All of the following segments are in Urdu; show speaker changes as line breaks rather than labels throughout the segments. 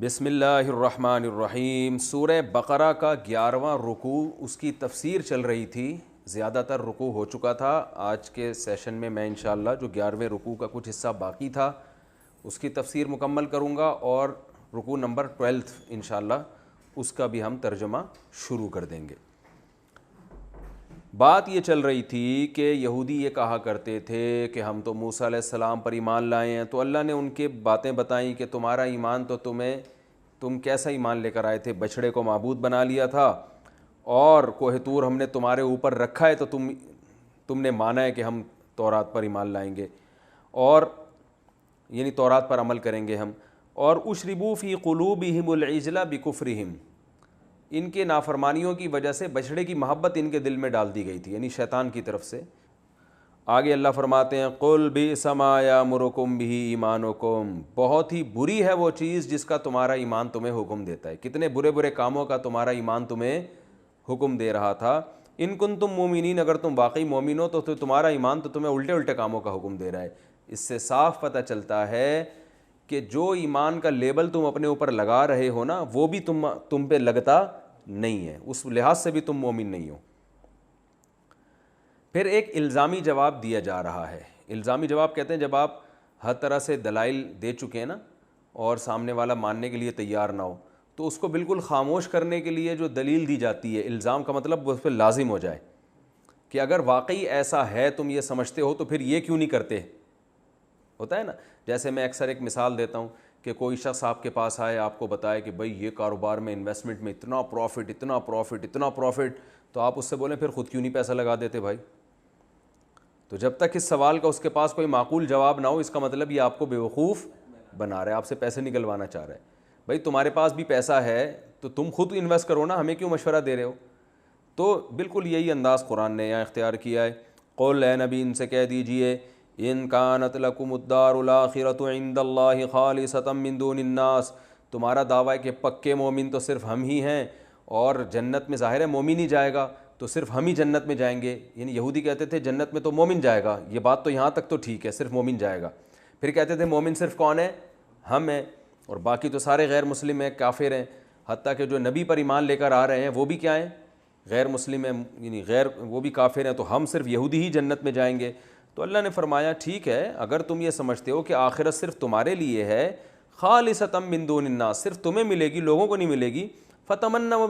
بسم اللہ الرحمن الرحیم۔ سورہ بقرہ کا 11واں رکوع، اس کی تفسیر چل رہی تھی، زیادہ تر رکوع ہو چکا تھا۔ آج کے سیشن میں میں انشاءاللہ جو 11ویں رکوع کا کچھ حصہ باقی تھا اس کی تفسیر مکمل کروں گا، اور رکوع نمبر 12 انشاءاللہ اس کا بھی ہم ترجمہ شروع کر دیں گے۔ بات یہ چل رہی تھی کہ یہودی یہ کہا کرتے تھے کہ ہم تو موسیٰ علیہ السلام پر ایمان لائے ہیں، تو اللہ نے ان کے باتیں بتائیں کہ تمہارا ایمان تو تم کیسا ایمان لے کر آئے تھے؟ بچڑے کو معبود بنا لیا تھا، اور کوہ طور ہم نے تمہارے اوپر رکھا ہے تو تم نے مانا ہے کہ ہم تورات پر ایمان لائیں گے، اور یعنی تورات پر عمل کریں گے ہم۔ اور اشربوا فی قلوبہم العجل بکفرہم، ان کے نافرمانیوں کی وجہ سے بچڑے کی محبت ان کے دل میں ڈال دی گئی تھی، یعنی شیطان کی طرف سے۔ آگے اللہ فرماتے ہیں قل بئس ما یأمرکم بہ ایمانکم، بہت ہی بری ہے وہ چیز جس کا تمہارا ایمان تمہیں حکم دیتا ہے۔ کتنے برے برے کاموں کا تمہارا ایمان تمہیں حکم دے رہا تھا۔ ان کنتم مومنین، اگر تم واقعی مومن ہو تو تمہارا ایمان تو تمہیں الٹے الٹے کاموں کا حکم دے رہا ہے۔ اس سے صاف پتہ چلتا ہے کہ جو ایمان کا لیبل تم اپنے اوپر لگا رہے ہو نا، وہ بھی تم پہ لگتا نہیں ہے، اس لحاظ سے بھی تم مومن نہیں ہو۔ پھر ایک الزامی جواب دیا جا رہا ہے۔ الزامی جواب کہتے ہیں جب آپ ہر طرح سے دلائل دے چکے ہیں نا، اور سامنے والا ماننے کے لیے تیار نہ ہو، تو اس کو بالکل خاموش کرنے کے لیے جو دلیل دی جاتی ہے، الزام کا مطلب اس پہ لازم ہو جائے کہ اگر واقعی ایسا ہے تم یہ سمجھتے ہو تو پھر یہ کیوں نہیں کرتے، ہوتا ہے نا۔ جیسے میں اکثر ایک مثال دیتا ہوں کہ کوئی شخص آپ کے پاس آئے، آپ کو بتائے کہ بھئی یہ کاروبار میں انویسٹمنٹ میں اتنا پروفٹ، تو آپ اس سے بولیں پھر خود کیوں نہیں پیسہ لگا دیتے بھائی؟ تو جب تک اس سوال کا اس کے پاس کوئی معقول جواب نہ ہو، اس کا مطلب یہ آپ کو بیوقوف بنا رہا ہے، آپ سے پیسے نکلوانا چاہ رہا ہے۔ بھائی تمہارے پاس بھی پیسہ ہے تو تم خود انویسٹ کرو نا، ہمیں کیوں مشورہ دے رہے ہو؟ تو بالکل یہی انداز قرآن نے یہاں اختیار کیا ہے۔ قل، اے نبی ان سے کہہ دیجئے، ان کانت لکم الدار الاخرۃ عند اللہ خالصۃ من دون الناس، تمہارا دعویٰ ہے کہ پکے مومن تو صرف ہم ہی ہیں، اور جنت میں ظاہر ہے مومن ہی جائے گا، تو صرف ہم ہی جنت میں جائیں گے۔ یعنی یہودی کہتے تھے جنت میں تو مومن جائے گا، یہ بات تو یہاں تک تو ٹھیک ہے، صرف مومن جائے گا۔ پھر کہتے تھے مومن صرف کون ہے؟ ہم ہیں، اور باقی تو سارے غیر مسلم ہیں، کافر ہیں، حتیٰ کہ جو نبی پر ایمان لے کر آ رہے ہیں وہ بھی کیا ہیں؟ غیر مسلم ہیں، یعنی وہ بھی کافر ہیں، تو ہم صرف یہودی ہی جنت میں جائیں گے۔ تو اللہ نے فرمایا ٹھیک ہے، اگر تم یہ سمجھتے ہو کہ آخرت صرف تمہارے لیے ہے، خالصۃ من دون الناس، صرف تمہیں ملے گی، لوگوں کو نہیں ملے گی، فتمنوا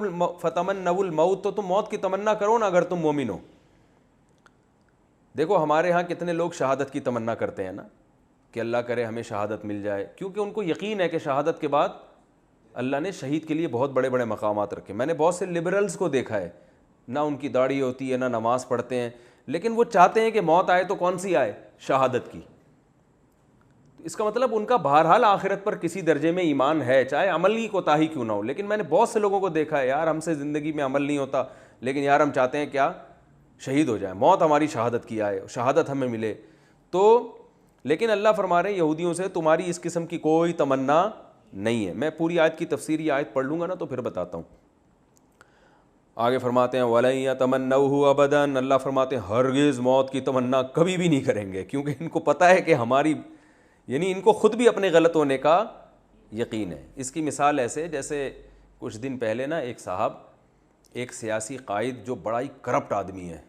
الموت، تو تم موت کی تمنا کرو نا اگر تم مومن ہو۔ دیکھو ہمارے ہاں کتنے لوگ شہادت کی تمنا کرتے ہیں نا، کہ اللہ کرے ہمیں شہادت مل جائے، کیونکہ ان کو یقین ہے کہ شہادت کے بعد اللہ نے شہید کے لیے بہت بڑے بڑے مقامات رکھے۔ میں نے بہت سے لبرلز کو دیکھا ہے، نہ ان کی داڑھی ہوتی ہے، نہ نماز پڑھتے ہیں، لیکن وہ چاہتے ہیں کہ موت آئے تو کون سی آئے؟ شہادت کی۔ اس کا مطلب ان کا بہرحال آخرت پر کسی درجے میں ایمان ہے، چاہے عمل کی کوتاہی کیوں نہ ہو۔ لیکن میں نے بہت سے لوگوں کو دیکھا ہے، یار ہم سے زندگی میں عمل نہیں ہوتا، لیکن یار ہم چاہتے ہیں کیا؟ شہید ہو جائیں، موت ہماری شہادت کی آئے، شہادت ہمیں ملے۔ تو لیکن اللہ فرما رہے ہیں یہودیوں سے تمہاری اس قسم کی کوئی تمنا نہیں ہے۔ میں پوری آیت کی تفسیر یہ آیت پڑھ لوں گا نا تو پھر بتاتا ہوں۔ آگے فرماتے ہیں وَلَن يَتَمَنَّوْهُ أَبَدًا، اللہ فرماتے ہیں ہرگز موت کی تمنا کبھی بھی نہیں کریں گے، کیونکہ ان کو پتہ ہے کہ ہماری، یعنی ان کو خود بھی اپنے غلط ہونے کا یقین ہے۔ اس کی مثال ایسے جیسے کچھ دن پہلے نا ایک صاحب، ایک سیاسی قائد جو بڑا ہی کرپٹ آدمی ہے،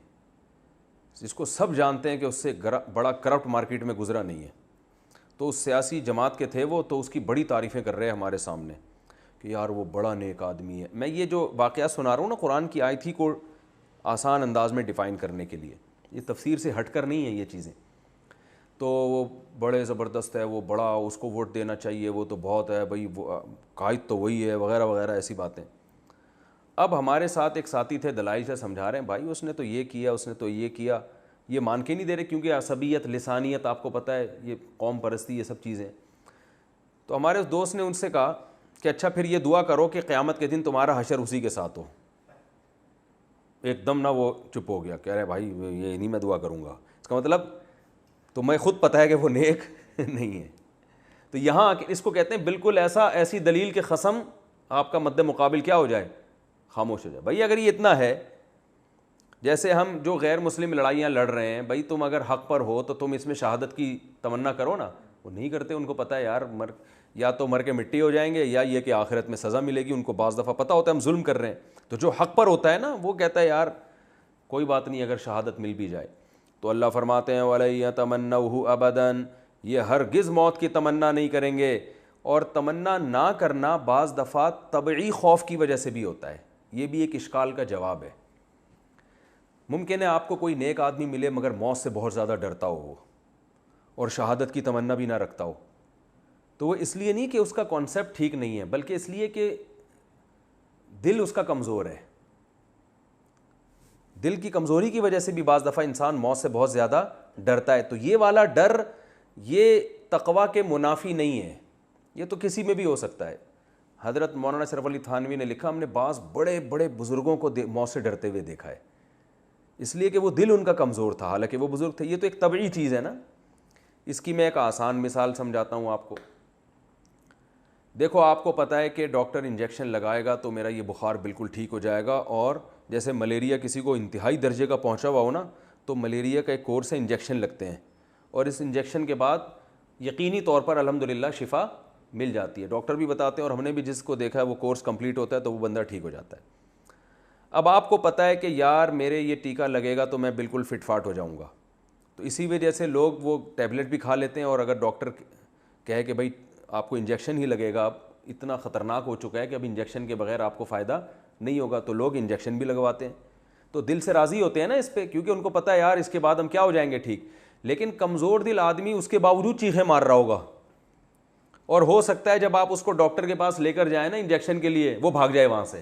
جس کو سب جانتے ہیں کہ اس سے بڑا کرپٹ مارکیٹ میں گزرا نہیں ہے، تو اس سیاسی جماعت کے تھے وہ، تو اس کی بڑی تعریفیں کر رہے ہیں ہمارے سامنے کہ یار وہ بڑا نیک آدمی ہے۔ میں یہ جو واقعات سنا رہا ہوں نا، قرآن کی آیت ہی کو آسان انداز میں ڈیفائن کرنے کے لیے، یہ تفسیر سے ہٹ کر نہیں ہے یہ چیزیں۔ تو وہ بڑے زبردست ہے، وہ بڑا، اس کو ووٹ دینا چاہیے، وہ تو بہت ہے بھائی، قائد تو وہی ہے، وغیرہ وغیرہ ایسی باتیں۔ اب ہمارے ساتھ ایک ساتھی تھے، دلائل سے سمجھا رہے ہیں بھائی اس نے تو یہ کیا، اس نے تو یہ کیا، یہ مان کے نہیں دے رہے، کیونکہ عصبیت، لسانیت آپ کو پتہ ہے، یہ قوم پرستی، یہ سب چیزیں۔ تو ہمارے اس دوست نے ان سے کہا کہ اچھا پھر یہ دعا کرو کہ قیامت کے دن تمہارا حشر اسی کے ساتھ ہو۔ ایک دم نہ وہ چپ ہو گیا، کہہ رہے بھائی یہ نہیں میں دعا کروں گا، اس کا مطلب تو میں خود پتہ ہے کہ وہ نیک نہیں ہے۔ تو یہاں اس کو کہتے ہیں بالکل ایسی دلیل کے قسم آپ کا مد مقابل کیا ہو جائے؟ خاموش ہو جائے۔ بھائی اگر یہ اتنا ہے، جیسے ہم جو غیر مسلم لڑائیاں لڑ رہے ہیں، بھائی تم اگر حق پر ہو تو تم اس میں شہادت کی تمنا کرو نا، وہ نہیں کرتے، ان کو پتہ ہے یار یا تو مر کے مٹی ہو جائیں گے یا یہ کہ آخرت میں سزا ملے گی. ان کو بعض دفعہ پتہ ہوتا ہے ہم ظلم کر رہے ہیں, تو جو حق پر ہوتا ہے نا وہ کہتا ہے یار کوئی بات نہیں اگر شہادت مل بھی جائے. تو اللہ فرماتے ہیں وَلَن يَتَمَنَّوْهُ أَبَدًا, یہ ہرگز موت کی تمنا نہیں کریں گے. اور تمنا نہ کرنا بعض دفعہ طبعی خوف کی وجہ سے بھی ہوتا ہے, یہ بھی ایک اشکال کا جواب ہے. ممکن ہے آپ کو کوئی نیک آدمی ملے مگر موت سے بہت زیادہ ڈرتا ہو وہ, اور شہادت کی تمنا بھی نہ رکھتا ہو, تو وہ اس لیے نہیں کہ اس کا کانسیپٹ ٹھیک نہیں ہے, بلکہ اس لیے کہ دل اس کا کمزور ہے. دل کی کمزوری کی وجہ سے بھی بعض دفعہ انسان موت سے بہت زیادہ ڈرتا ہے. تو یہ والا ڈر یہ تقویٰ کے منافی نہیں ہے, یہ تو کسی میں بھی ہو سکتا ہے. حضرت مولانا اشرف علی تھانوی نے لکھا ہم نے بعض بڑے بڑے بزرگوں کو موت سے ڈرتے ہوئے دیکھا ہے, اس لیے کہ وہ دل ان کا کمزور تھا, حالانکہ وہ بزرگ تھے. یہ تو ایک طبعی چیز ہے نا. اس کی میں ایک آسان مثال سمجھاتا ہوں آپ کو. دیکھو آپ کو پتہ ہے کہ ڈاکٹر انجیکشن لگائے گا تو میرا یہ بخار بالکل ٹھیک ہو جائے گا, اور جیسے ملیریا کسی کو انتہائی درجے کا پہنچا ہوا ہو نا, تو ملیریا کا ایک کورس ہے انجیکشن لگتے ہیں, اور اس انجیکشن کے بعد یقینی طور پر الحمدللہ شفا مل جاتی ہے. ڈاکٹر بھی بتاتے ہیں اور ہم نے بھی جس کو دیکھا ہے وہ کورس کمپلیٹ ہوتا ہے تو وہ بندہ ٹھیک ہو جاتا ہے. اب آپ کو پتہ ہے کہ یار میرے یہ ٹیکہ لگے گا تو میں بالکل فٹ فاٹ ہو جاؤں گا, تو اسی وجہ سے لوگ وہ ٹیبلٹ بھی کھا لیتے ہیں, اور اگر ڈاکٹر کہے کہ بھائی آپ کو انجیکشن ہی لگے گا, اب اتنا خطرناک ہو چکا ہے کہ اب انجیکشن کے بغیر آپ کو فائدہ نہیں ہوگا, تو لوگ انجیکشن بھی لگواتے ہیں. تو دل سے راضی ہوتے ہیں نا اس پہ, کیونکہ ان کو پتہ ہے یار اس کے بعد ہم کیا ہو جائیں گے ٹھیک. لیکن کمزور دل آدمی اس کے باوجود چیخیں مار رہا ہوگا, اور ہو سکتا ہے جب آپ اس کو ڈاکٹر کے پاس لے کر جائیں نا انجیکشن کے لیے وہ بھاگ جائے وہاں سے.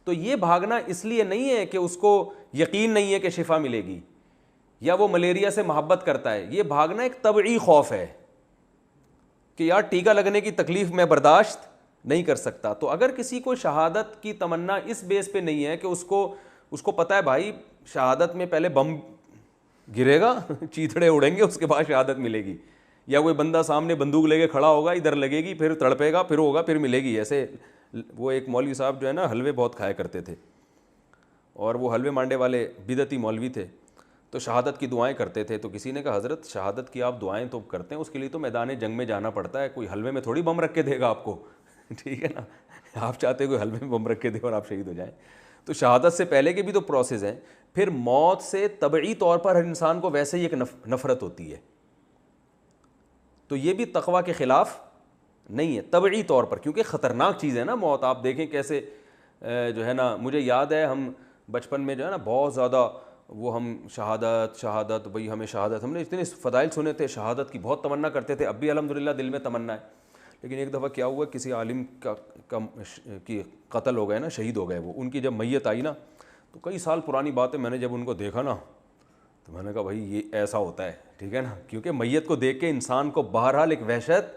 تو یہ بھاگنا اس لیے نہیں ہے کہ اس کو یقین نہیں ہے کہ شفا ملے گی یا وہ ملیریا سے محبت کرتا ہے, یہ بھاگنا ایک طبعی خوف ہے کہ یار ٹیکہ لگنے کی تکلیف میں برداشت نہیں کر سکتا. تو اگر کسی کو شہادت کی تمنا اس بیس پہ نہیں ہے کہ اس کو پتہ ہے بھائی شہادت میں پہلے بم گرے گا, چیتڑے اڑیں گے, اس کے بعد شہادت ملے گی, یا کوئی بندہ سامنے بندوق لے کے کھڑا ہوگا, ادھر لگے گی پھر تڑپے گا پھر ہوگا پھر ملے گی. ایسے وہ ایک مولوی صاحب جو ہے نا حلوے بہت کھایا کرتے تھے, اور وہ حلوے مانڈے والے بدعتی مولوی تھے, تو شہادت کی دعائیں کرتے تھے. تو کسی نے کہا حضرت شہادت کی آپ دعائیں تو کرتے ہیں, اس کے لیے تو میدان جنگ میں جانا پڑتا ہے, کوئی حلوے میں تھوڑی بم رکھ کے دے گا آپ کو, ٹھیک ہے نا, آپ چاہتے کوئی حلوے میں بم رکھ کے دے اور آپ شہید ہو جائیں. تو شہادت سے پہلے کے بھی تو پروسیس ہیں. پھر موت سے طبعی طور پر ہر انسان کو ویسے ہی ایک نفرت ہوتی ہے, تو یہ بھی تقویٰ کے خلاف نہیں ہے طبعی طور پر, کیونکہ خطرناک چیز ہے نا موت. آپ دیکھیں کیسے جو ہے نا, مجھے یاد ہے ہم بچپن میں جو ہے نا بہت زیادہ وہ ہم شہادت بھئی ہمیں شہادت, ہم نے اتنے فضائل سنے تھے, شہادت کی بہت تمنا کرتے تھے, اب بھی الحمدللہ دل میں تمنا ہے. لیکن ایک دفعہ کیا ہوا, کسی عالم کی قتل ہو گئے نا, شہید ہو گئے وہ, ان کی جب میت آئی نا, تو کئی سال پرانی بات ہے, میں نے جب ان کو دیکھا نا تو میں نے کہا بھائی یہ ایسا ہوتا ہے, ٹھیک ہے نا, کیونکہ میت کو دیکھ کے انسان کو بہرحال ایک وحشت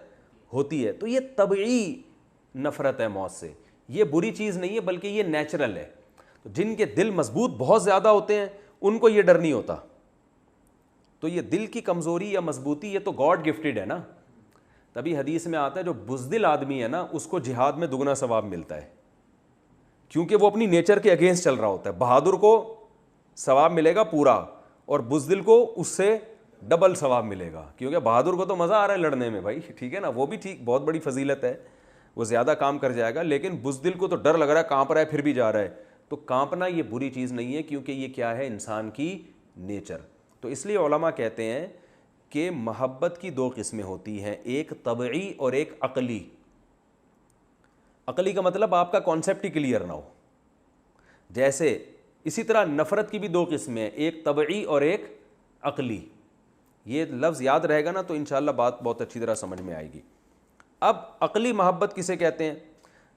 ہوتی ہے. تو یہ طبعی نفرت ہے موت سے, یہ بری چیز نہیں ہے بلکہ یہ نیچرل ہے. تو جن کے دل مضبوط بہت زیادہ ہوتے ہیں ان کو یہ ڈر نہیں ہوتا. تو یہ دل کی کمزوری یا مضبوطی یہ تو گاڈ گفٹڈ ہے نا. تبھی حدیث میں آتا ہے جو بزدل آدمی ہے نا اس کو جہاد میں دگنا ثواب ملتا ہے, کیونکہ وہ اپنی نیچر کے اگینسٹ چل رہا ہوتا ہے. بہادر کو ثواب ملے گا پورا, اور بزدل کو اس سے ڈبل ثواب ملے گا, کیونکہ بہادر کو تو مزہ آ رہا ہے لڑنے میں بھائی, ٹھیک ہے نا, وہ بھی ٹھیک بہت بڑی فضیلت ہے, وہ زیادہ کام کر جائے گا. لیکن بزدل کو تو ڈر لگ رہا ہے, کانپ رہا ہے پھر بھی جا رہا ہے. تو کانپنا یہ بری چیز نہیں ہے, کیونکہ یہ کیا ہے انسان کی نیچر. تو اس لیے علماء کہتے ہیں کہ محبت کی دو قسمیں ہوتی ہیں, ایک طبعی اور ایک عقلی. عقلی کا مطلب آپ کا کانسیپٹ ہی کلیئر نہ ہو. جیسے اسی طرح نفرت کی بھی دو قسمیں ہیں, ایک طبعی اور ایک عقلی. یہ لفظ یاد رہے گا نا تو انشاءاللہ بات بہت اچھی طرح سمجھ میں آئے گی. اب عقلی محبت کسے کہتے ہیں؟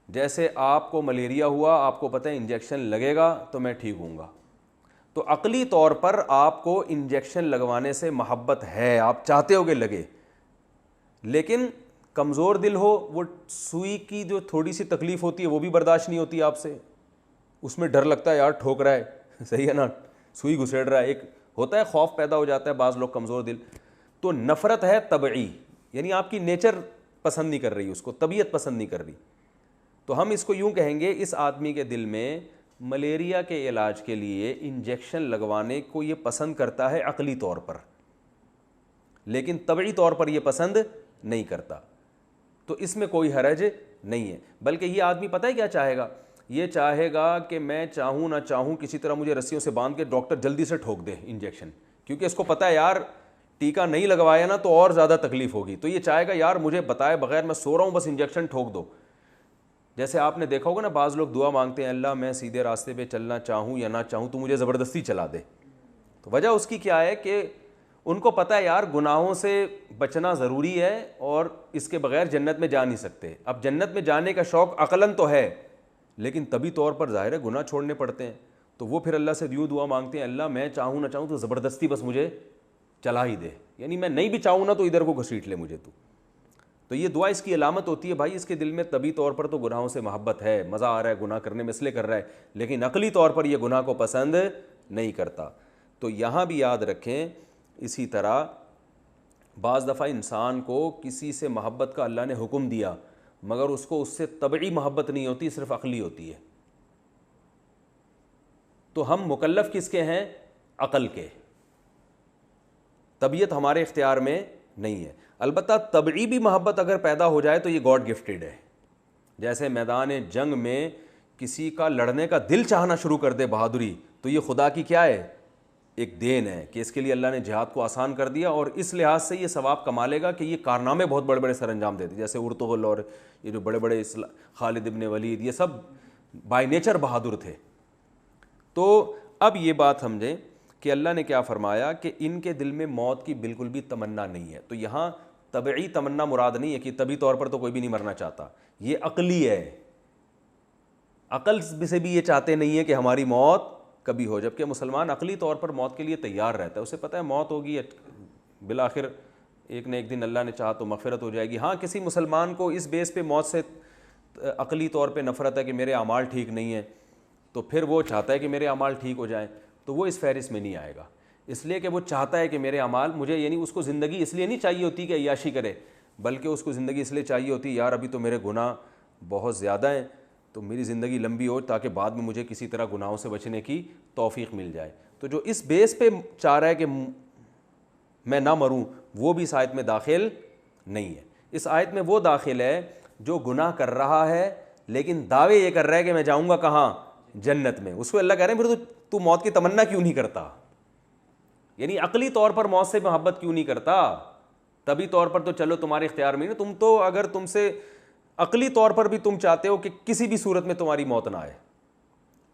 جیسے آپ کو ملیریا ہوا, آپ کو پتہ ہے انجیکشن لگے گا تو میں ٹھیک ہوں گا, تو عقلی طور پر آپ کو انجیکشن لگوانے سے محبت ہے, آپ چاہتے ہو کہ لگے. لیکن کمزور دل ہو, وہ سوئی کی جو تھوڑی سی تکلیف ہوتی ہے وہ بھی برداشت نہیں ہوتی آپ سے, اس میں ڈر لگتا ہے یار ٹھوک رہا ہے, صحیح ہے نا, سوئی گھسیڑ رہا ہے, ایک ہوتا ہے خوف پیدا ہو جاتا ہے بعض لوگ کمزور دل. تو نفرت ہے طبعی, یعنی آپ کی نیچر پسند نہیں کر رہی, اس کو طبیعت پسند نہیں کر رہی. تو ہم اس کو یوں کہیں گے, اس آدمی کے دل میں ملیریا کے علاج کے لیے انجیکشن لگوانے کو یہ پسند کرتا ہے عقلی طور پر, لیکن طبعی طور پر یہ پسند نہیں کرتا. تو اس میں کوئی حرج نہیں ہے. بلکہ یہ آدمی پتہ ہے کیا چاہے گا, یہ چاہے گا کہ میں چاہوں نہ چاہوں کسی طرح مجھے رسیوں سے باندھ کے ڈاکٹر جلدی سے ٹھوک دے انجیکشن, کیونکہ اس کو پتہ ہے یار ٹیکہ نہیں لگوایا نا تو اور زیادہ تکلیف ہوگی, تو یہ چاہے گا یار مجھے بتائے بغیر میں سو رہا ہوں بس انجیکشن ٹھوک دو. جیسے آپ نے دیکھا ہوگا نا بعض لوگ دعا مانگتے ہیں اللہ میں سیدھے راستے پہ چلنا چاہوں یا نہ چاہوں تو مجھے زبردستی چلا دے. تو وجہ اس کی کیا ہے کہ ان کو پتہ ہے یار گناہوں سے بچنا ضروری ہے اور اس کے بغیر جنت میں جا نہیں سکتے. اب جنت میں جانے کا شوق عقلاً تو ہے لیکن طبی طور پر ظاہر ہے گناہ چھوڑنے پڑتے ہیں, تو وہ پھر اللہ سے یوں دعا مانگتے ہیں اللہ میں چاہوں نہ چاہوں تو زبردستی بس مجھے چلا ہی دے, یعنی میں نہیں بھی چاہوں نا تو ادھر کو گھسیٹ لے مجھے تو یہ دعا اس کی علامت ہوتی ہے بھائی اس کے دل میں طبی طور پر تو گناہوں سے محبت ہے, مزہ آ رہا ہے گناہ کرنے میں اس لیے کر رہا ہے, لیکن عقلی طور پر یہ گناہ کو پسند نہیں کرتا. تو یہاں بھی یاد رکھیں اسی طرح بعض دفعہ انسان کو کسی سے محبت کا اللہ نے حکم دیا مگر اس کو اس سے طبعی محبت نہیں ہوتی, صرف عقلی ہوتی ہے. تو ہم مکلف کس کے ہیں؟ عقل کے. طبیعت ہمارے اختیار میں نہیں ہے. البتہ طبعی بھی محبت اگر پیدا ہو جائے تو یہ گاڈ گفٹڈ ہے. جیسے میدان جنگ میں کسی کا لڑنے کا دل چاہنا شروع کر دے بہادری, تو یہ خدا کی کیا ہے؟ ایک دین ہے کہ اس کے لیے اللہ نے جہاد کو آسان کر دیا اور اس لحاظ سے یہ ثواب کما لے گا کہ یہ کارنامے بہت بڑے بڑے سر انجام دیتے, جیسے ارطغرل اور یہ جو بڑے بڑے خالد ابن ولید یہ سب بائی نیچر بہادر تھے. تو اب یہ بات سمجھیں کہ اللہ نے کیا فرمایا کہ ان کے دل میں موت کی بالکل بھی تمنا نہیں ہے. تو یہاں طبعی تمنا مراد نہیں ہے کہ طبی طور پر تو کوئی بھی نہیں مرنا چاہتا, یہ عقلی ہے. عقل سے بھی یہ چاہتے نہیں ہے کہ ہماری موت کبھی ہو, جبکہ مسلمان عقلی طور پر موت کے لیے تیار رہتا ہے. اسے پتہ ہے موت ہوگی بالآخر ایک نہ ایک دن اللہ نے چاہا تو مغفرت ہو جائے گی. ہاں کسی مسلمان کو اس بیس پہ موت سے عقلی طور پہ نفرت ہے کہ میرے اعمال ٹھیک نہیں ہیں تو پھر وہ چاہتا ہے کہ میرے اعمال ٹھیک ہو جائیں, تو وہ اس فہرست میں نہیں آئے گا, اس لیے کہ وہ چاہتا ہے کہ میرے اعمال مجھے, یعنی اس کو زندگی اس لیے نہیں چاہیے ہوتی کہ عیاشی کرے, بلکہ اس کو زندگی اس لیے چاہیے ہوتی یار ابھی تو میرے گناہ بہت زیادہ ہیں تو میری زندگی لمبی ہو تاکہ بعد میں مجھے کسی طرح گناہوں سے بچنے کی توفیق مل جائے. تو جو اس بیس پہ چاہ رہا ہے کہ میں نہ مروں وہ بھی اس آیت میں داخل نہیں ہے. اس آیت میں وہ داخل ہے جو گناہ کر رہا ہے لیکن دعوے یہ کر رہا ہے کہ میں جاؤں گا کہاں؟ جنت میں. اس کو اللہ کہہ رہے ہیں پھر تو موت کی تمنا کیوں نہیں کرتا, یعنی عقلی طور پر موت سے محبت کیوں نہیں کرتا؟ طبی طور پر تو چلو تمہارے اختیار میں نہیں, تم تو اگر تم سے عقلی طور پر بھی تم چاہتے ہو کہ کسی بھی صورت میں تمہاری موت نہ آئے,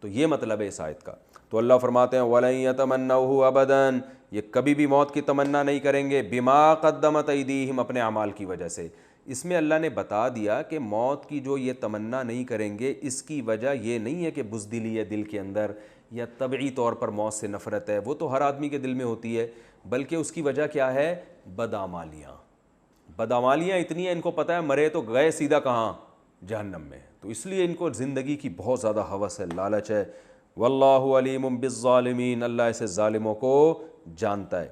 تو یہ مطلب ہے اس آیت کا. تو اللہ فرماتے ہیں وَلَن يَتَمَنَّوْهُ أَبَدًا, یہ کبھی بھی موت کی تمنا نہیں کریں گے, بِمَا قَدَّمَتْ أَيْدِيهِمْ, اپنے اعمال کی وجہ سے. اس میں اللہ نے بتا دیا کہ موت کی جو یہ تمنا نہیں کریں گے اس کی وجہ یہ نہیں ہے کہ بزدلی ہے دل کے اندر یا طبعی طور پر موت سے نفرت ہے, وہ تو ہر آدمی کے دل میں ہوتی ہے, بلکہ اس کی وجہ کیا ہے؟ بدعمالیاں. بدعمالیاں اتنی ہیں ان کو پتہ ہے مرے تو گئے سیدھا کہاں؟ جہنم میں. تو اس لیے ان کو زندگی کی بہت زیادہ ہوس ہے, لالچ ہے. واللہ علیم بالظالمین, اللہ ایسے ظالموں کو جانتا ہے.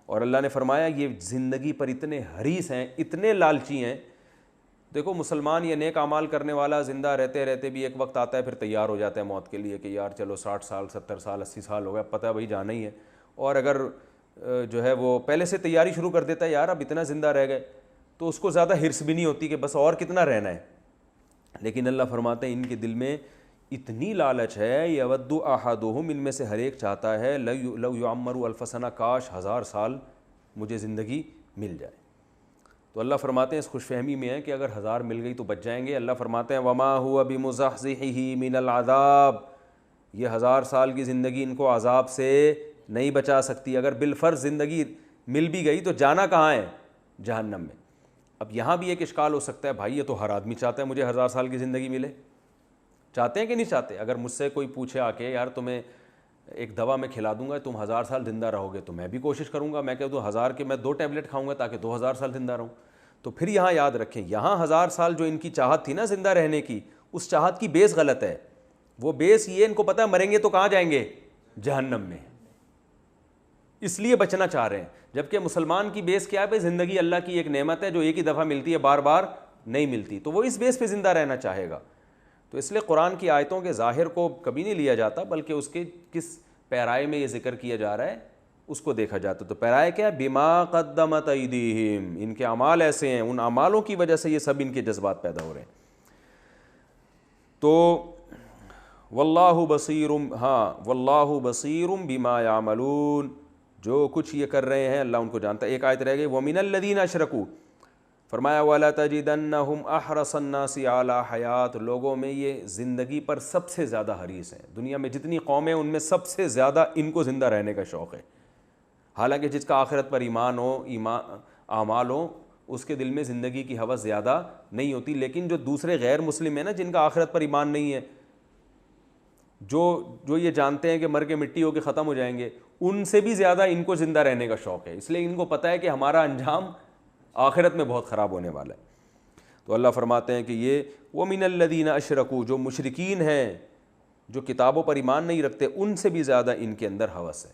اور اللہ نے فرمایا یہ زندگی پر اتنے حریص ہیں, اتنے لالچی ہیں. دیکھو مسلمان یہ نیک اعمال کرنے والا زندہ رہتے رہتے بھی ایک وقت آتا ہے پھر تیار ہو جاتا ہے موت کے لیے کہ یار چلو 60 سال 70 سال 80 سال ہو گیا, پتہ ہے بھائی جانا ہی ہے. اور اگر جو ہے وہ پہلے سے تیاری شروع کر دیتا ہے یار اب اتنا زندہ رہ گئے, تو اس کو زیادہ حرص بھی نہیں ہوتی کہ بس اور کتنا رہنا ہے. لیکن اللہ فرماتے ہیں ان کے دل میں اتنی لالچ ہے, یود احدہم, ان میں سے ہر ایک چاہتا ہے لو یعمر الف سنہ, کاش 1000 سال مجھے زندگی مل جائے. تو اللہ فرماتے ہیں اس خوش فہمی میں ہے کہ اگر 1000 مل گئی تو بچ جائیں گے. اللہ فرماتے ہیں وما هو بمزحزحہ من العذاب, یہ 1000 سال کی زندگی ان کو عذاب سے نہیں بچا سکتی. اگر بالفرض زندگی مل بھی گئی تو جانا کہاں ہے؟ جہنم میں. اب یہاں بھی ایک اشکال ہو سکتا ہے, بھائی یہ تو ہر آدمی چاہتا ہے مجھے 1000 سال کی زندگی ملے. چاہتے ہیں کہ نہیں چاہتے؟ اگر مجھ سے کوئی پوچھے آ کے یار تمہیں ایک دوا میں کھلا دوں گا تم 1000 سال زندہ رہو گے, تو میں بھی کوشش کروں گا, میں کہہ دوں 1000 کے میں 2 ٹیبلٹ کھاؤں گا تاکہ 2000 سال زندہ رہوں. تو پھر یہاں یاد رکھیں یہاں 1000 سال جو ان کی چاہت تھی نا زندہ رہنے کی, اس چاہت کی بیس غلط ہے. وہ بیس یہ ان کو پتہ ہے مریں گے تو کہاں جائیں گے؟ جہنم میں, اس لیے بچنا چاہ رہے ہیں. جبکہ مسلمان کی بیس کیا ہے؟ بھائی زندگی اللہ کی ایک نعمت ہے جو ایک ہی دفعہ ملتی ہے, بار بار نہیں ملتی, تو وہ اس بیس پہ زندہ رہنا چاہے گا. تو اس لیے قرآن کی آیتوں کے ظاہر کو کبھی نہیں لیا جاتا, بلکہ اس کے کس پیرائے میں یہ ذکر کیا جا رہا ہے اس کو دیکھا جاتا ہے. تو پیرائے کیا بما قدمت ایدیہم, ان کے اعمال ایسے ہیں, ان اعمالوں کی وجہ سے یہ سب ان کے جذبات پیدا ہو رہے ہیں. تو واللہ بصیر, ہاں واللہ بصیر بما یعملون, جو کچھ یہ کر رہے ہیں اللہ ان کو جانتا ہے. ایک آیت رہ گئی ومن الذین اشرکوا, فرمایا وَلَتَجِدَنَّهُمْ أَحْرَصَ النَّاسِ عَلَىٰ حَيَاتٍ, لوگوں میں یہ زندگی پر سب سے زیادہ حریص ہیں. دنیا میں جتنی قومیں ان میں سب سے زیادہ ان کو زندہ رہنے کا شوق ہے. حالانکہ جس کا آخرت پر ایمان ہو, اعمال ہو, اس کے دل میں زندگی کی ہوس زیادہ نہیں ہوتی. لیکن جو دوسرے غیر مسلم ہیں نا, جن کا آخرت پر ایمان نہیں ہے, جو یہ جانتے ہیں کہ مر کے مٹی ہو کے ختم ہو جائیں گے, ان سے بھی زیادہ ان کو زندہ رہنے کا شوق ہے. اس لیے ان کو پتہ ہے کہ ہمارا انجام آخرت میں بہت خراب ہونے والا ہے. تو اللہ فرماتے ہیں کہ یہ وَمِنَ الَّذِينَ أَشْرَكُوا, جو مشرکین ہیں, جو کتابوں پر ایمان نہیں رکھتے, ان سے بھی زیادہ ان کے اندر ہوس ہے.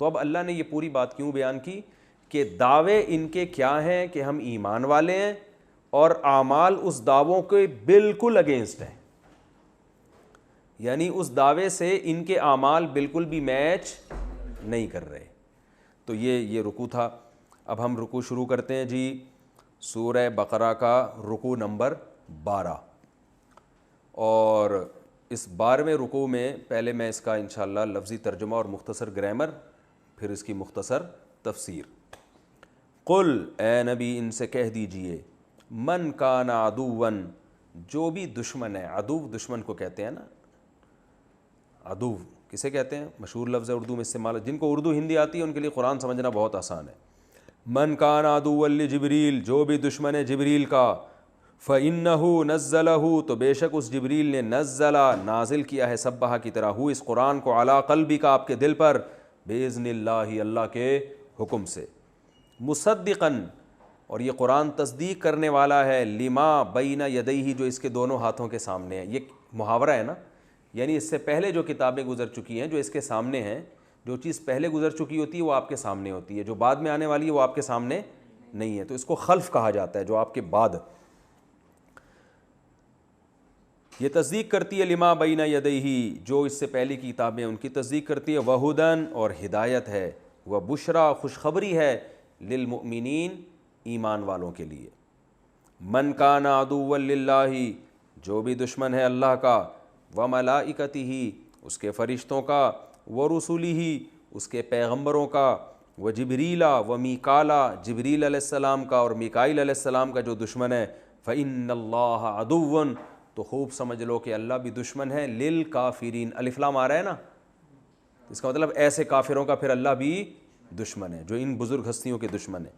تو اب اللہ نے یہ پوری بات کیوں بیان کی کہ دعوے ان کے کیا ہیں کہ ہم ایمان والے ہیں, اور اعمال اس دعووں کے بالکل اگینسٹ ہیں. یعنی اس دعوے سے ان کے اعمال بالکل بھی میچ نہیں کر رہے. تو یہ رکوع تھا. اب ہم رکوع شروع کرتے ہیں جی. سورہ بقرہ کا رکوع نمبر 12, اور اس 12ویں رکوع میں پہلے میں اس کا انشاءاللہ لفظی ترجمہ اور مختصر گرامر, پھر اس کی مختصر تفسیر. قل, اے نبی ان سے کہہ دیجئے, من کان عدوا, جو بھی دشمن ہے. عدو دشمن کو کہتے ہیں نا, عدو کسے کہتے ہیں, مشہور لفظ ہے اردو میں استعمال. جن کو اردو ہندی آتی ہے ان کے لیے قرآن سمجھنا بہت آسان ہے. من کان عدوا لجبریل, جو بھی دشمن ہے جبریل کا, فإنہ نزلہ, تو بے شک اس جبریل نے نزلہ نازل کیا ہے, سبحہ کی طرح, اس قرآن کو, علی قلبک آپ کے دل پر, بإذن اللہ اللہ کے حکم سے, مصدقاً, اور یہ قرآن تصدیق کرنے والا ہے, لما بین یدیہ, جو اس کے دونوں ہاتھوں کے سامنے ہے. یہ محاورہ ہے نا, یعنی اس سے پہلے جو کتابیں گزر چکی ہیں جو اس کے سامنے ہیں, جو چیز پہلے گزر چکی ہوتی ہے وہ آپ کے سامنے ہوتی ہے, جو بعد میں آنے والی ہے وہ آپ کے سامنے نہیں ہے. تو اس کو خلف کہا جاتا ہے, جو آپ کے بعد. یہ تصدیق کرتی ہے لما بین یدیہ, جو اس سے پہلے کی کتابیں ان کی تصدیق کرتی ہے, وہدن, اور ہدایت ہے, وبشریٰ, خوشخبری ہے, للمؤمنین, ایمان والوں کے لیے. من کان عدوا للہ, جو بھی دشمن ہے اللہ کا, وملائکتہ, اس کے فرشتوں کا, ورسلہ, اس کے پیغمبروں کا, وجبریل ومیکالا, جبریل علیہ السلام کا اور میکائیل علیہ السلام کا جو دشمن ہے, فإن اللہ عدو, تو خوب سمجھ لو کہ اللہ بھی دشمن ہے, للکافرین, الف لام آ رہا ہے نا, اس کا مطلب ایسے کافروں کا پھر اللہ بھی دشمن ہے جو ان بزرگ ہستیوں کے دشمن ہیں.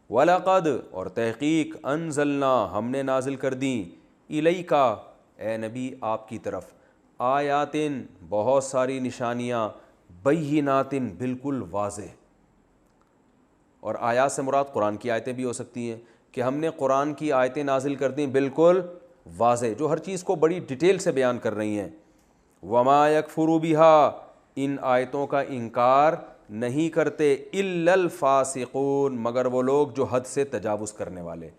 وَلَقَدْ, اور تحقیق, انزلنا, ہم نے نازل کر دیں, الیکا, اے نبی آپ کی طرف, آیاتن, بہت ساری نشانیاں, بیناتن, بالکل واضح. اور آیات سے مراد قرآن کی آیتیں بھی ہو سکتی ہیں, کہ ہم نے قرآن کی آیتیں نازل کر دیں بالکل واضح, جو ہر چیز کو بڑی ڈیٹیل سے بیان کر رہی ہیں. وما یکفر بہا, ان آیتوں کا انکار نہیں کرتے, الا الفاسقون, مگر وہ لوگ جو حد سے تجاوز کرنے والے.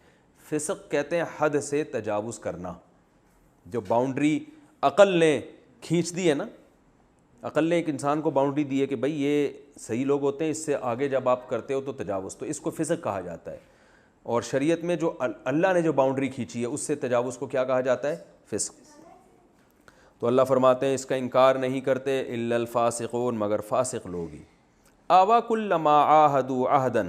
فسق کہتے ہیں حد سے تجاوز کرنا, جو باؤنڈری عقل نے کھینچ دی ہے نا, عقل نے ایک انسان کو باؤنڈری دی ہے کہ بھئی یہ صحیح لوگ ہوتے ہیں, اس سے آگے جب آپ کرتے ہو تو تجاوز, تو اس کو فسق کہا جاتا ہے. اور شریعت میں جو اللہ نے جو باؤنڈری کھینچی ہے اس سے تجاوز کو کیا کہا جاتا ہے, فسق. تو اللہ فرماتے ہیں اس کا انکار نہیں کرتے, الا الفاسقون, مگر فاسق لوگ ہی. آوا کلما عاہدوا عہدا,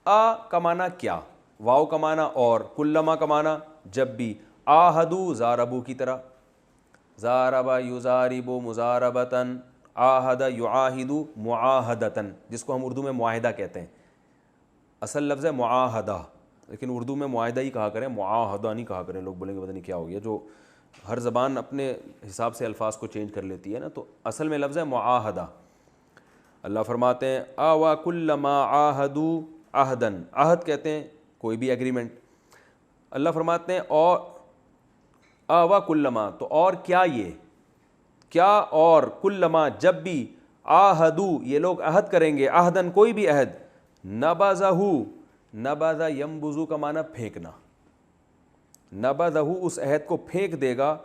آ کا معنی کیا, واو کا معنی اور, کلما کا معنی جب بھی, عاہدوا زاربو کی طرح, زاربا یزاربو مزاربتن, عاہد یعاہد معاہدتن, جس کو ہم اردو میں معاہدہ کہتے ہیں. اصل لفظ ہے معاہدہ, لیکن اردو میں معاہدہ ہی کہا کریں, معاہدہ نہیں کہا کریں. لوگ بولیں گے پتہ نہیں کیا ہو گیا, جو ہر زبان اپنے حساب سے الفاظ کو چینج کر لیتی ہے نا, تو اصل میں لفظ ہے معاہدہ. اللہ فرماتے ہیں آوا کلما عاہدوا عہدن, عہد کہتے ہیں کوئی بھی ایگریمنٹ. اللہ فرماتے ہیں اور آوا کلما, تو اور کیا, یہ کیا, اور کلما جب بھی, عاہدوا یہ لوگ عہد کریں گے, عہدن کوئی بھی عہد, نبذہ, نبذ ینبذ کا معنی پھینکنا, نبذہ اس عہد کو پھینک دے گا,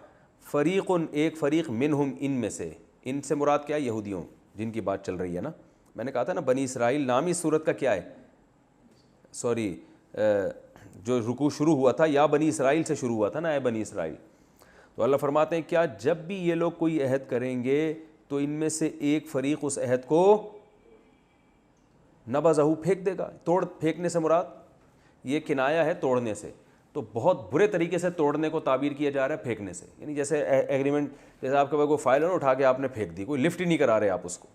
فریق ایک فریق, منہم ان میں سے, ان سے مراد کیا, یہودیوں جن کی بات چل رہی ہے نا, میں نے کہا تھا نا بنی اسرائیل نام ہی صورت کا کیا ہے، سوری جو رکوع شروع ہوا تھا یا بنی اسرائیل سے شروع ہوا تھا نا، اے بنی اسرائیل. تو اللہ فرماتے ہیں کیا جب بھی یہ لوگ کوئی عہد کریں گے تو ان میں سے ایک فریق اس عہد کو نبذہ پھینک دے گا. پھینکنے سے مراد یہ کنایا ہے توڑنے سے، تو بہت برے طریقے سے توڑنے کو تعبیر کیا جا رہا ہے پھینکنے سے. یعنی جیسے ایگریمنٹ، جیسے آپ کے پاس کوئی فائل ہے نا، اٹھا کے آپ نے پھینک دی، کوئی لفٹ ہی نہیں کرا رہے آپ اس کو.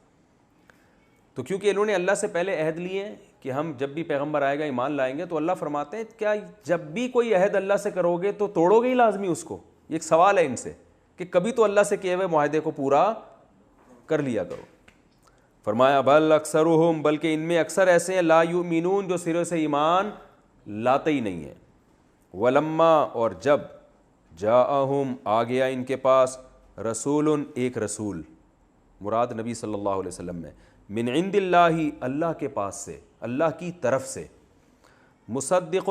تو کیونکہ انہوں نے اللہ سے پہلے عہد لیے ہیں کہ ہم جب بھی پیغمبر آئے گا ایمان لائیں گے، تو اللہ فرماتے ہیں کیا جب بھی کوئی عہد اللہ سے کرو گے تو توڑو گے ہی لازمی اس کو. یہ ایک سوال ہے ان سے کہ کبھی تو اللہ سے کیے ہوئے معاہدے کو پورا کر لیا کرو. فرمایا بل اکثرہم، بلکہ ان میں اکثر ایسے ہیں لا یؤمنون جو سرے سے ایمان لاتے ہی نہیں ہیں. ولما، اور جب جاءہم آ گیا ان کے پاس رسول، ایک رسول مراد نبی صلی اللہ علیہ وسلم میں، من عند اللہ، اللہ کے پاس سے، اللہ کی طرف سے، مصدق،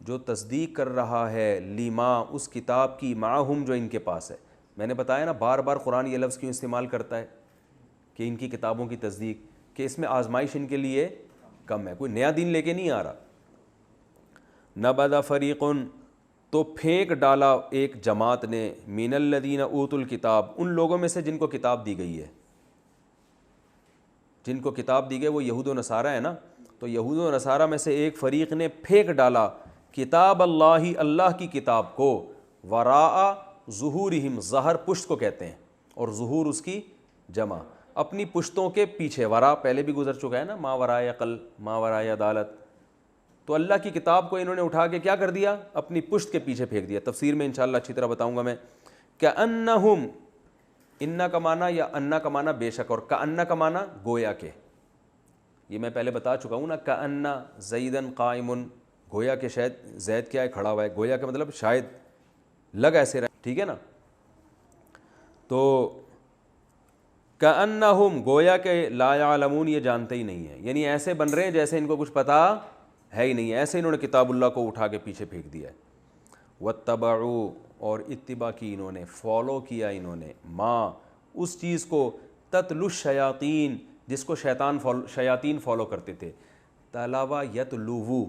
جو تصدیق کر رہا ہے، لما، اس کتاب کی، معہم، جو ان کے پاس ہے. میں نے بتایا نا بار بار قرآن یہ لفظ کیوں استعمال کرتا ہے کہ ان کی کتابوں کی تصدیق، کہ اس میں آزمائش ان کے لیے کم ہے، کوئی نیا دین لے کے نہیں آ رہا. نبذ فریق، تو پھینک ڈالا ایک جماعت نے، من الذین اوتوا الکتاب، ان لوگوں میں سے جن کو کتاب دی گئی ہے. جن کو کتاب دی گئی وہ یہود و نصارہ ہے نا، تو یہود و نصارہ میں سے ایک فریق نے پھینک ڈالا کتاب اللہ، اللہ کی کتاب کو، وراء ظہورہم، ظہر پشت کو کہتے ہیں اور ظہور اس کی جمع، اپنی پشتوں کے پیچھے. ورا پہلے بھی گزر چکا ہے نا، ما ورائے عقل، ما ورائے عدالت. تو اللہ کی کتاب کو انہوں نے اٹھا کے کیا کر دیا، اپنی پشت کے پیچھے پھینک دیا. تفسیر میں انشاءاللہ اچھی طرح بتاؤں گا میں. کأنہم، انا کا معنی یا انا کا معنی بے شک، اور کأن کا معنی گویا کے. یہ میں پہلے بتا چکا ہوں نا، کأن زیدن قائم، گویا کہ شاید زید کیا ہے، کھڑا ہوا ہے. گویا کا مطلب شاید لگ ایسے رہے، ٹھیک ہے نا. تو کأنہم، گویا کہ لا یعلمون، یہ جانتے ہی نہیں ہیں، یعنی ایسے بن رہے ہیں جیسے ان کو کچھ پتہ ہے ہی نہیں. ایسے انہوں نے کتاب اللہ کو اٹھا کے پیچھے پھینک دیا ہے. واتبعوا، اور اتباع کی انہوں نے، فالو کیا انہوں نے، ما، اس چیز کو، تتلو الشیاطین، جس کو شیاطین فالو کرتے تھے. تلاوہ یتلوو،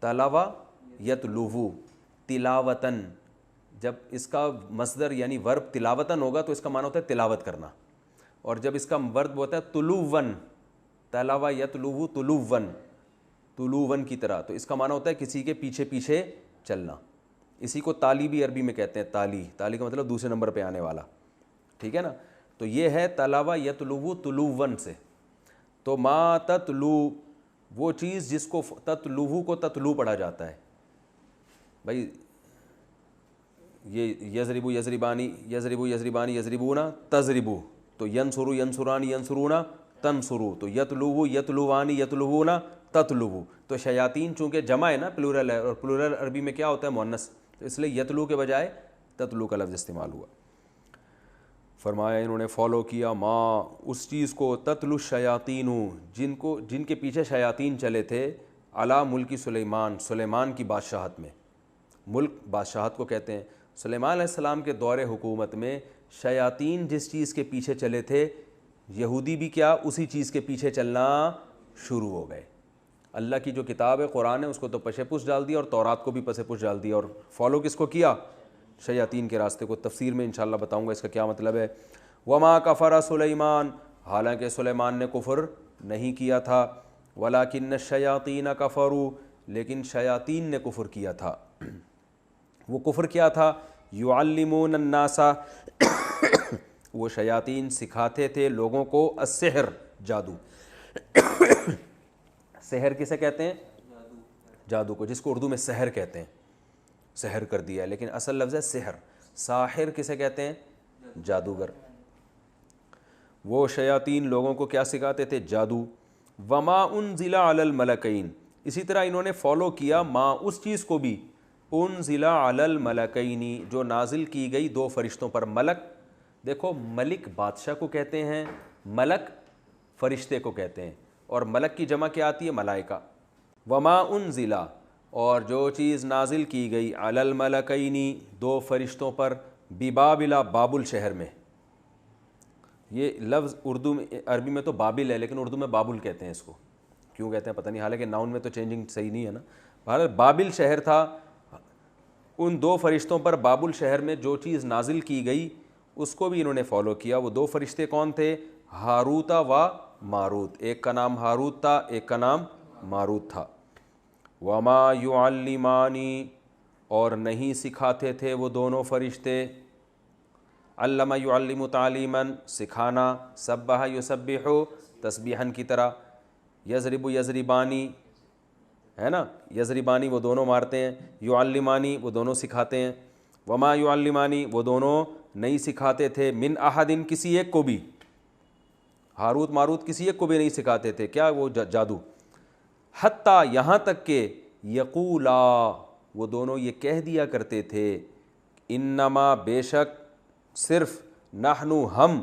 تلاوہ یتلوو، تلاوتن. جب اس کا مصدر یعنی ورب تلاوتن ہوگا تو اس کا معنی ہوتا ہے تلاوت کرنا، اور جب اس کا ورب ہوتا ہے طلوون، تلاوہ یتلوو طلوون، طلوون کی طرح، تو اس کا معنی ہوتا ہے کسی کے پیچھے پیچھے چلنا. اسی کو تالی بھی عربی میں کہتے ہیں، تالی، تالی کا مطلب دوسرے نمبر پہ آنے والا، ٹھیک ہے نا. تو یہ ہے تلاوہ یتلوو طلوون سے. تو ما تتلو، وہ چیز جس کو، تتلوو کو تتلو پڑھا جاتا ہے بھائی. یہ یضربو یضربانی، یضربو یضربانی، یضربونا تضربو، تو ینصرو ینصرانی، ینصرونا تنصرو، تو یتلوو یتلوانی، یتلوونا تتلوو. تو شیاطین چونکہ جمع ہے نا، پلورل ہے، اور پلورل عربی میں کیا ہوتا ہے، مؤنث، تو اس لیے یتلو کے بجائے تتلو کا لفظ استعمال ہوا. فرمایا انہوں نے فالو کیا، ما، اس چیز کو، تتلو الشیاطین، جن کے پیچھے شیاطین چلے تھے، علی ملک سلیمان، سلیمان کی بادشاہت میں. ملک بادشاہت کو کہتے ہیں. سلیمان علیہ السلام کے دور حکومت میں شیاطین جس چیز کے پیچھے چلے تھے، یہودی بھی کیا اسی چیز کے پیچھے چلنا شروع ہو گئے. اللہ کی جو کتاب ہے قرآن ہے، اس کو تو پشے پش ڈال دیا، اور تورات کو بھی پسے پش ڈال دیا، اور فالو کس کو کیا، شیاطین کے راستے کو. تفسیر میں انشاءاللہ بتاؤں گا اس کا کیا مطلب ہے. وما کفر سلیمان، حالانکہ سلیمان نے کفر نہیں کیا تھا، ولکن الشیاطین کفروا، لیکن شیاطین نے کفر کیا تھا. وہ کفر کیا تھا، یعلمون الناس، وہ شیاطین سکھاتے تھے لوگوں کو، السحر، جادو. سحر کسے کہتے ہیں، جادو کو، جس کو اردو میں سحر کہتے ہیں. سحر کر دیا ہے، لیکن اصل لفظ ہے سحر. ساحر کسے کہتے ہیں، جادوگر. وہ شیاطین لوگوں کو کیا سکھاتے تھے، جادو. وما انزل علی الملکین، اسی طرح انہوں نے فالو کیا ما، اس چیز کو بھی، انزل علی الملکین، جو نازل کی گئی دو فرشتوں پر. ملک، دیکھو ملک بادشاہ کو کہتے ہیں، ملک فرشتے کو کہتے ہیں، اور ملک کی جمع کیا آتی ہے، ملائکہ. وما انزل، اور جو چیز نازل کی گئی، علی الملکین، دو فرشتوں پر، ببابل، بابل شہر میں. یہ لفظ اردو میں عربی میں تو بابل ہے لیکن اردو میں بابل کہتے ہیں اس کو, کیوں کہتے ہیں پتہ نہیں, حالانکہ ناؤن میں تو چینجنگ صحیح نہیں ہے نا. بہرحال بابل شہر تھا, ان دو فرشتوں پر بابل شہر میں جو چیز نازل کی گئی اس کو بھی انہوں نے فالو کیا. وہ دو فرشتے کون تھے؟ ہاروت و ماروت, ایک کا نام ہاروت تھا ایک کا نام ماروت تھا. وما یعلمانی, اور نہیں سکھاتے تھے وہ دونوں فرشتے. علم یعلم تعلیما, سکھانا, سبح یسبح تسبیحا کی طرح, یضرب یضربانی ہے نا, یضربانی وہ دونوں مارتے ہیں, یعلمانی وہ دونوں سکھاتے ہیں. وما یعلمانی وہ دونوں نہیں سکھاتے تھے, من احد کسی ایک کو بھی, ہاروت ماروت کسی ایک کو بھی نہیں سکھاتے تھے کیا وہ جادو. حتیٰ یہاں تک کہ یقولا وہ دونوں یہ کہہ دیا کرتے تھے, انما بے شک صرف نحنو ہم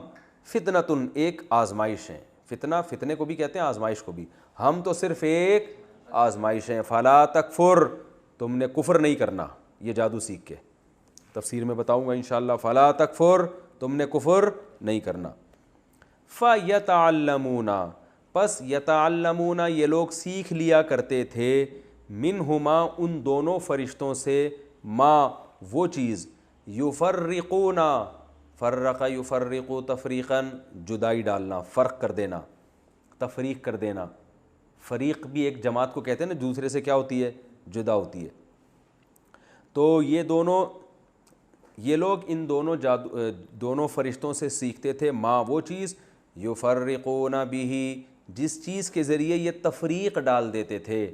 فتنتن ایک آزمائش ہیں. فتنہ فتنے کو بھی کہتے ہیں آزمائش کو بھی, ہم تو صرف ایک آزمائش ہیں. فلا تکفر تم نے کفر نہیں کرنا یہ جادو سیکھ کے, تفسیر میں بتاؤں گا انشاءاللہ. فلا تکفر تم نے کفر نہیں کرنا. فیتعلمون پس یتعلمون یہ لوگ سیکھ لیا کرتے تھے, منہما ان دونوں فرشتوں سے, ما وہ چیز, یفرقون فرق یفرق تفریقا جدائی ڈالنا, فرق کر دینا, تفریق کر دینا. فریق بھی ایک جماعت کو کہتے ہیں نا, دوسرے سے کیا ہوتی ہے, جدا ہوتی ہے. تو یہ لوگ ان دونوں فرشتوں سے سیکھتے تھے, ما وہ چیز, یفرقون بھی جس چیز کے ذریعے یہ تفریق ڈال دیتے تھے,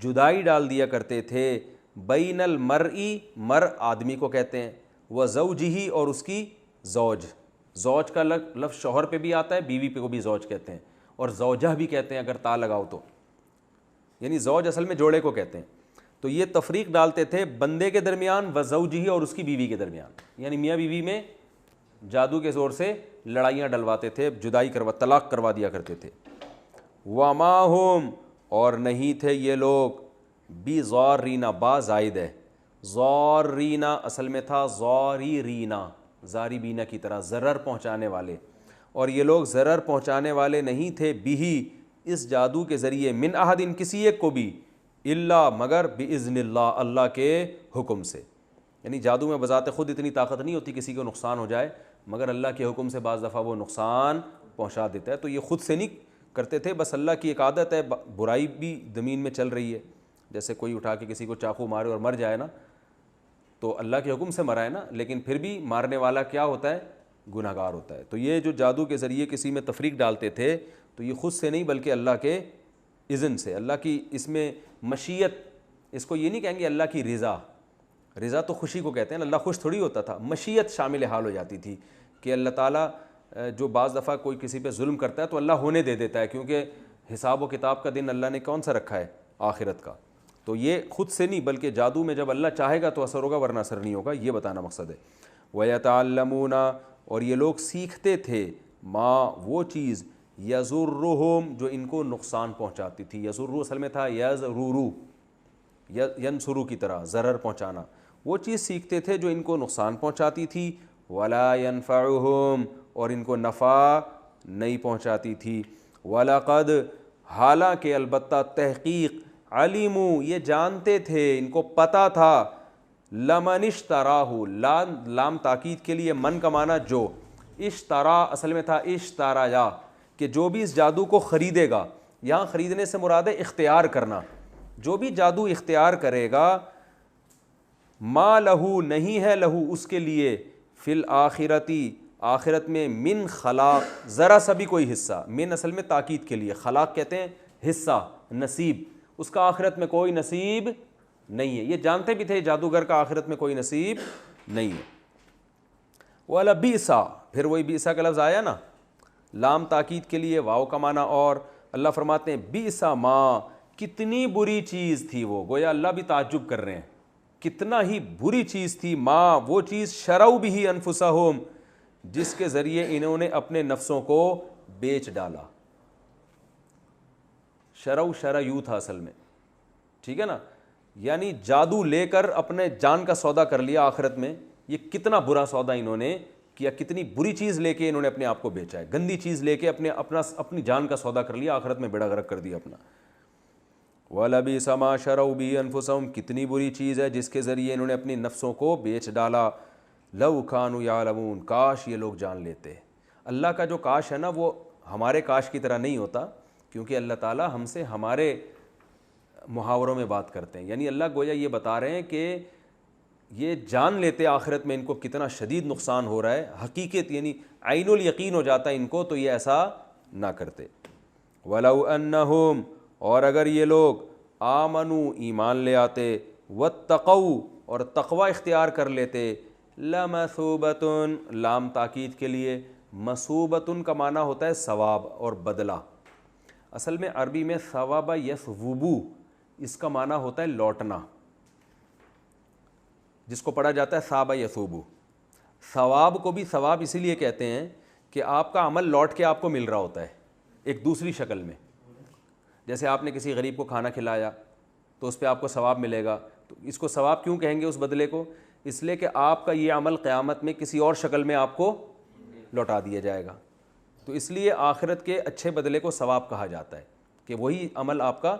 جدائی ڈال دیا کرتے تھے, بین المرئی مر آدمی کو کہتے ہیں, و زوجہ اور اس کی زوج. زوج کا لفظ شوہر پہ بھی آتا ہے, بیوی پہ کو بھی زوج کہتے ہیں, اور زوجہ بھی کہتے ہیں اگر تا لگاؤ تو, یعنی زوج اصل میں جوڑے کو کہتے ہیں. تو یہ تفریق ڈالتے تھے بندے کے درمیان, و زوجہ اور اس کی بیوی کے درمیان, یعنی میاں بیوی میں جادو کے زور سے لڑائیاں ڈلواتے تھے, جدائی طلاق کروا دیا کرتے تھے. وما ہم اور نہیں تھے یہ لوگ, بضارین با زائد ہے, ضارینا اصل میں تھا ضاریرینا, ضاربینا کی طرح ضرر پہنچانے والے, اور یہ لوگ ضرر پہنچانے والے نہیں تھے, بھی اس جادو کے ذریعے, من احد کسی ایک کو بھی, الا مگر باذن اللہ اللہ کے حکم سے. یعنی جادو میں بذات خود اتنی طاقت نہیں ہوتی کسی کو نقصان ہو جائے, مگر اللہ کے حکم سے بعض دفعہ وہ نقصان پہنچا دیتا ہے. تو یہ خود سے نہیں کرتے تھے, بس اللہ کی ایک عادت ہے, برائی بھی زمین میں چل رہی ہے, جیسے کوئی اٹھا کے کسی کو چاقو مارے اور مر جائے نا, تو اللہ کے حکم سے مرا ہے نا, لیکن پھر بھی مارنے والا کیا ہوتا ہے, گناہ گار ہوتا ہے. تو یہ جو جادو کے ذریعے کسی میں تفریق ڈالتے تھے, تو یہ خود سے نہیں بلکہ اللہ کے اذن سے, اللہ کی اس میں مشیت, اس کو یہ نہیں کہیں گے اللہ کی رضا, رضا تو خوشی کو کہتے ہیں, اللہ خوش تھوڑی ہوتا تھا, مشیت شامل حال ہو جاتی تھی کہ اللہ تعالیٰ جو بعض دفعہ کوئی کسی پہ ظلم کرتا ہے تو اللہ ہونے دے دیتا ہے, کیونکہ حساب و کتاب کا دن اللہ نے کون سا رکھا ہے, آخرت کا. تو یہ خود سے نہیں بلکہ جادو میں جب اللہ چاہے گا تو اثر ہوگا ورنہ اثر نہیں ہوگا, یہ بتانا مقصد ہے. وَيَتَعَلَّمُونَ اور یہ لوگ سیکھتے تھے, ما وہ چیز, یضرہم جو ان کو نقصان پہنچاتی تھی. یضر اصل میں تھا یضرر, ینصرو کی طرح ضرر پہنچانا, وہ چیز سیکھتے تھے جو ان کو نقصان پہنچاتی تھی. ولا ینفعہم اور ان کو نفع نہیں پہنچاتی تھی. وَلَقَدْ حالانکہ البتہ تحقیق, علموا یہ جانتے تھے, ان کو پتہ تھا, لمن اشتراہ, لام تاکید کے لیے, من کا معنی جو, اشترا اصل میں تھا اشترایا, کہ جو بھی اس جادو کو خریدے گا, یہاں خریدنے سے مراد ہے اختیار کرنا, جو بھی جادو اختیار کرے گا, ما لہو نہیں ہے, لہو اس کے لیے, فی الآخرتی آخرت میں, من خلاق ذرا سا بھی کوئی حصہ, من اصل میں تاکید کے لیے, خلاق کہتے ہیں حصہ, نصیب, اس کا آخرت میں کوئی نصیب نہیں ہے. یہ جانتے بھی تھے جادوگر کا آخرت میں کوئی نصیب نہیں ہے. وَلَا بِئْسَا پھر وہی بِئْسَا کا لفظ آیا نا, لام تاکید کے لیے, واو کا معنی, اور اللہ فرماتے ہیں بِئْسَا ما کتنی بری چیز تھی وہ, گویا اللہ بھی تعجب کر رہے ہیں, کتنا ہی بری چیز تھی, ما وہ چیز, شروا بہ انفسہم جس کے ذریعے انہوں نے اپنے نفسوں کو بیچ ڈالا. شرع یو تھا اصل میں, ٹھیک ہے نا, یعنی جادو لے کر اپنے جان کا سودا کر لیا آخرت میں. یہ کتنا برا سودا انہوں نے کیا کتنی بری چیز لے کے انہوں نے اپنے آپ کو بیچا ہے, گندی چیز لے کے اپنی جان کا سودا کر لیا, آخرت میں بیڑا غرق کر دیا اپنا. وَلَبِئْسَ مَا شَرَوْا بِهِ أَنفُسَهُمْ, کتنی بری چیز ہے جس کے ذریعے انہوں نے اپنی نفسوں کو بیچ ڈالا. لَوْ كَانُوا يَعْلَمُونَ, کاش یہ لوگ جان لیتے. اللہ کا جو کاش ہے نا وہ ہمارے کاش کی طرح نہیں ہوتا, کیونکہ اللہ تعالیٰ ہم سے ہمارے محاوروں میں بات کرتے ہیں. یعنی اللہ گویا یہ بتا رہے ہیں کہ یہ جان لیتے آخرت میں ان کو کتنا شدید نقصان ہو رہا ہے, حقیقت یعنی عین الیقین ہو جاتا ہے ان کو, تو یہ ایسا نہ کرتے. وَلَوْ أَنَّهُمْ, اور اگر یہ لوگ آمنوا, ایمان لے آتے, وَاتَّقَوْا, اور تقوی اختیار کر لیتے, لَمَثُوبَةٌ, لام تاکید کے لیے, مثوبۃ کا معنی ہوتا ہے ثواب اور بدلہ. اصل میں عربی میں ثواب یثوبو, اس کا معنی ہوتا ہے لوٹنا, جس کو پڑھا جاتا ہے ثواب یثوبو. ثواب کو بھی ثواب اسی لیے کہتے ہیں کہ آپ کا عمل لوٹ کے آپ کو مل رہا ہوتا ہے ایک دوسری شکل میں. جیسے آپ نے کسی غریب کو کھانا کھلایا تو اس پہ آپ کو ثواب ملے گا, تو اس کو ثواب کیوں کہیں گے اس بدلے کو؟ اس لیے کہ آپ کا یہ عمل قیامت میں کسی اور شکل میں آپ کو لوٹا دیا جائے گا. تو اس لیے آخرت کے اچھے بدلے کو ثواب کہا جاتا ہے کہ وہی عمل آپ کا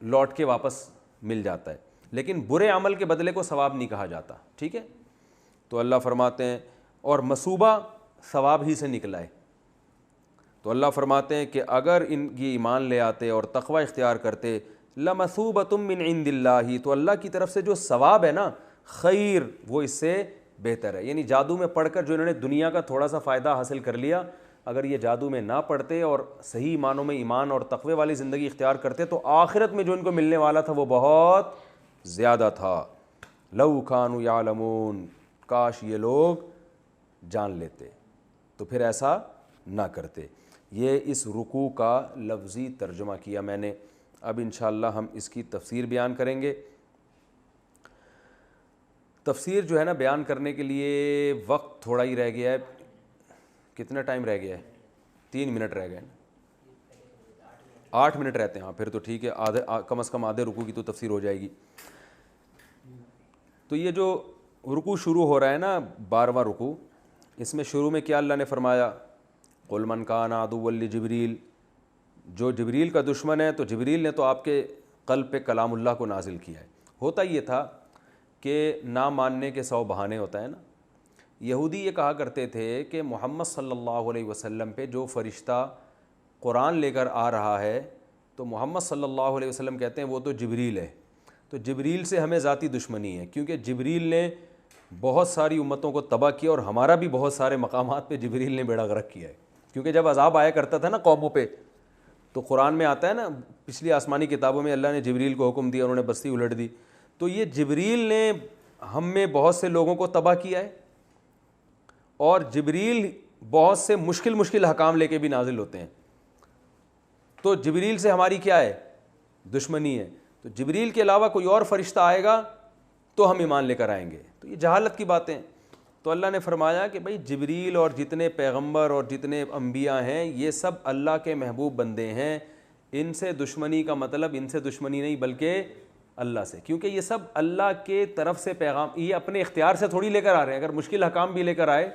لوٹ کے واپس مل جاتا ہے, لیکن برے عمل کے بدلے کو ثواب نہیں کہا جاتا. ٹھیک ہے, تو اللہ فرماتے ہیں, اور مثوبہ ثواب ہی سے نکلا ہے. تو اللہ فرماتے ہیں کہ اگر ان کی ایمان لے آتے اور تقوی اختیار کرتے, لَمَثُوبَةٌ مِّنْ عِنْدِ اللَّهِ, تو اللہ کی طرف سے جو ثواب ہے نا, خیر, وہ اس سے بہتر ہے. یعنی جادو میں پڑھ کر جو انہوں نے دنیا کا تھوڑا سا فائدہ حاصل کر لیا, اگر یہ جادو میں نہ پڑھتے اور صحیح معنوں میں ایمان اور تقوی والی زندگی اختیار کرتے تو آخرت میں جو ان کو ملنے والا تھا وہ بہت زیادہ تھا. لَوْ كَانُوا يَعْلَمُونَ, کاش یہ لوگ جان لیتے تو پھر ایسا نہ کرتے. یہ اس رکوع کا لفظی ترجمہ کیا میں نے. اب انشاءاللہ ہم اس کی تفسیر بیان کریں گے. تفسیر جو ہے نا بیان کرنے کے لیے وقت تھوڑا ہی رہ گیا ہے. کتنا ٹائم رہ گیا ہے؟ 3 منٹ رہ گئے, 8 منٹ رہتے ہیں. ہاں پھر تو ٹھیک ہے, آدھے کم از کم آدھے رکوع کی تو تفسیر ہو جائے گی. تو یہ جو رکوع شروع ہو رہا ہے نا, 12واں رکوع, اس میں شروع میں کیا اللہ نے فرمایا؟ قُلْ مَنْ كَانَ عَدُوًّا لِجِبْرِيلَ, جو جبریل کا دشمن ہے تو جبریل نے تو آپ کے قلب پہ کلام اللہ کو نازل کیا ہے. ہوتا یہ تھا کہ نہ ماننے کے 100 بہانے ہوتا ہے نا. یہودی یہ کہا کرتے تھے کہ محمد صلی اللہ علیہ وسلم پہ جو فرشتہ قرآن لے کر آ رہا ہے تو محمد صلی اللہ علیہ وسلم کہتے ہیں وہ تو جبریل ہے. تو جبریل سے ہمیں ذاتی دشمنی ہے, کیونکہ جبریل نے بہت ساری امتوں کو تباہ کیا اور ہمارا بھی بہت سارے مقامات پہ جبریل نے بیڑا غرق کیا ہے. کیونکہ جب عذاب آیا کرتا تھا نا قوموں پہ, تو قرآن میں آتا ہے نا, پچھلی آسمانی کتابوں میں اللہ نے جبریل کو حکم دیا, انہوں نے بستی الٹ دی. تو یہ جبریل نے ہم میں بہت سے لوگوں کو تباہ کیا ہے, اور جبریل بہت سے مشکل حکام لے کے بھی نازل ہوتے ہیں. تو جبریل سے ہماری کیا ہے؟ دشمنی ہے. تو جبریل کے علاوہ کوئی اور فرشتہ آئے گا تو ہم ایمان لے کر آئیں گے. تو یہ جہالت کی باتیں. تو اللہ نے فرمایا کہ بھائی جبریل اور جتنے پیغمبر اور جتنے انبیاء ہیں یہ سب اللہ کے محبوب بندے ہیں. ان سے دشمنی کا مطلب ان سے دشمنی نہیں بلکہ اللہ سے, کیونکہ یہ سب اللہ کے طرف سے پیغام, یہ اپنے اختیار سے تھوڑی لے کر آ رہے ہیں. اگر مشکل حکام بھی لے کر آئے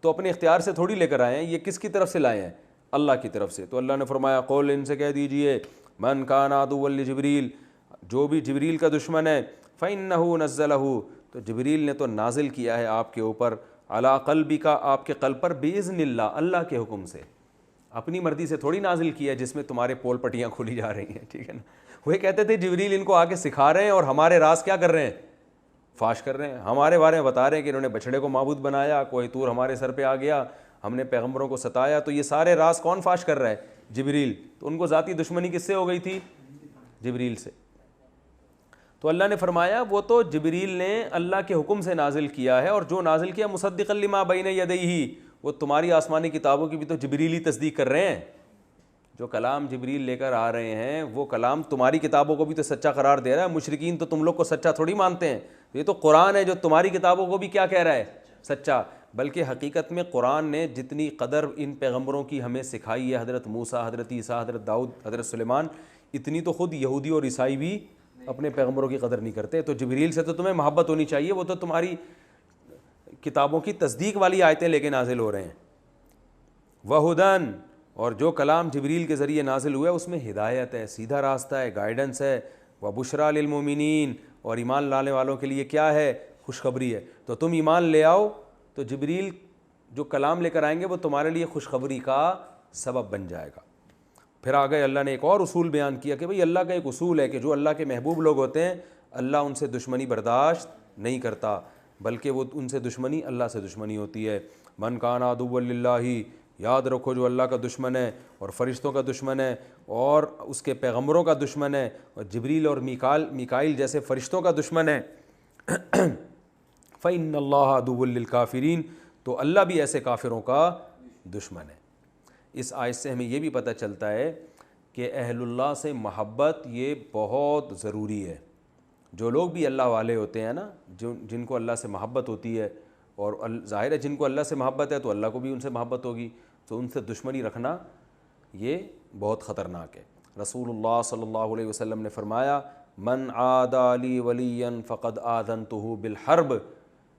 تو اپنے اختیار سے تھوڑی لے کر آئے ہیں, یہ کس کی طرف سے لائے ہیں؟ اللہ کی طرف سے. تو اللہ نے فرمایا قول, ان سے کہہ دیجئے, من کان عدوا لجبریل, جو بھی جبریل کا دشمن ہے, فإنہ نزلہ, تو جبریل نے تو نازل کیا ہے آپ کے اوپر, علی قلبک, آپ کے قلب پر, بإذن اللہ, اللہ کے حکم سے. اپنی مرضی سے تھوڑی نازل کیا ہے جس میں تمہارے پول پٹیاں کھولی جا رہی ہیں. ٹھیک ہے نا. وہ کہتے تھے جبریل ان کو آ کے سکھا رہے ہیں اور ہمارے راز کیا کر رہے ہیں؟ فاش کر رہے ہیں. ہمارے بارے میں بتا رہے ہیں کہ انہوں نے بچڑے کو معبود بنایا, کوہ طور ہمارے سر پہ آ گیا, ہم نے پیغمبروں کو ستایا. تو یہ سارے راز کون فاش کر رہا ہے؟ جبریل. تو ان کو ذاتی دشمنی کس سے ہو گئی تھی؟ جبریل سے. تو اللہ نے فرمایا وہ تو جبریل نے اللہ کے حکم سے نازل کیا ہے, اور جو نازل کیا مصدقا لما بین یدیہ, وہ تمہاری آسمانی کتابوں کی بھی تو جبریل ہی تصدیق کر رہے ہیں. جو کلام جبریل لے کر آ رہے ہیں وہ کلام تمہاری کتابوں کو بھی تو سچا قرار دے رہا ہے. مشرکین تو تم لوگ کو سچا تھوڑی مانتے ہیں, یہ تو قرآن ہے جو تمہاری کتابوں کو بھی کیا کہہ رہا ہے؟ سچا. بلکہ حقیقت میں قرآن نے جتنی قدر ان پیغمبروں کی ہمیں سکھائی ہے, حضرت موسیٰ, حضرت عیسیٰ, حضرت داؤد, حضرت سلیمان, اتنی تو خود یہودی اور عیسائی بھی اپنے پیغمبروں کی قدر نہیں کرتے. تو جبریل سے تو تمہیں محبت ہونی چاہیے, وہ تو تمہاری کتابوں کی تصدیق والی آیتیں لے کے نازل ہو رہے ہیں. وہدن، اور جو کلام جبریل کے ذریعے نازل ہوا ہے اس میں ہدایت ہے، سیدھا راستہ ہے، گائیڈنس ہے. وبشریٰ للمؤمنین، اور ایمان لانے والوں کے لیے کیا ہے؟ خوشخبری ہے. تو تم ایمان لے آؤ تو جبریل جو کلام لے کر آئیں گے وہ تمہارے لیے خوشخبری کا سبب بن جائے گا. پھر آگے اللہ نے ایک اور اصول بیان کیا کہ بھئی اللہ کا ایک اصول ہے کہ جو اللہ کے محبوب لوگ ہوتے ہیں اللہ ان سے دشمنی برداشت نہیں کرتا، بلکہ وہ ان سے دشمنی اللہ سے دشمنی ہوتی ہے. من کان عدوا للہ، یاد رکھو جو اللہ کا دشمن ہے اور فرشتوں کا دشمن ہے اور اس کے پیغمبروں کا دشمن ہے اور جبریل اور میکائیل جیسے فرشتوں کا دشمن ہے، فإن اللہ عدو للکافرین، تو اللہ بھی ایسے کافروں کا دشمن ہے. اس آیت سے ہمیں یہ بھی پتہ چلتا ہے کہ اہل اللہ سے محبت یہ بہت ضروری ہے. جو لوگ بھی اللہ والے ہوتے ہیں نا، جن کو اللہ سے محبت ہوتی ہے، اور ظاہر ہے جن کو اللہ سے محبت ہے تو اللہ کو بھی ان سے محبت ہوگی، تو ان سے دشمنی رکھنا یہ بہت خطرناک ہے. رسول اللہ صلی اللہ علیہ وسلم نے فرمایا من عادى لی ولیا فقد آذنتہ بالحرب،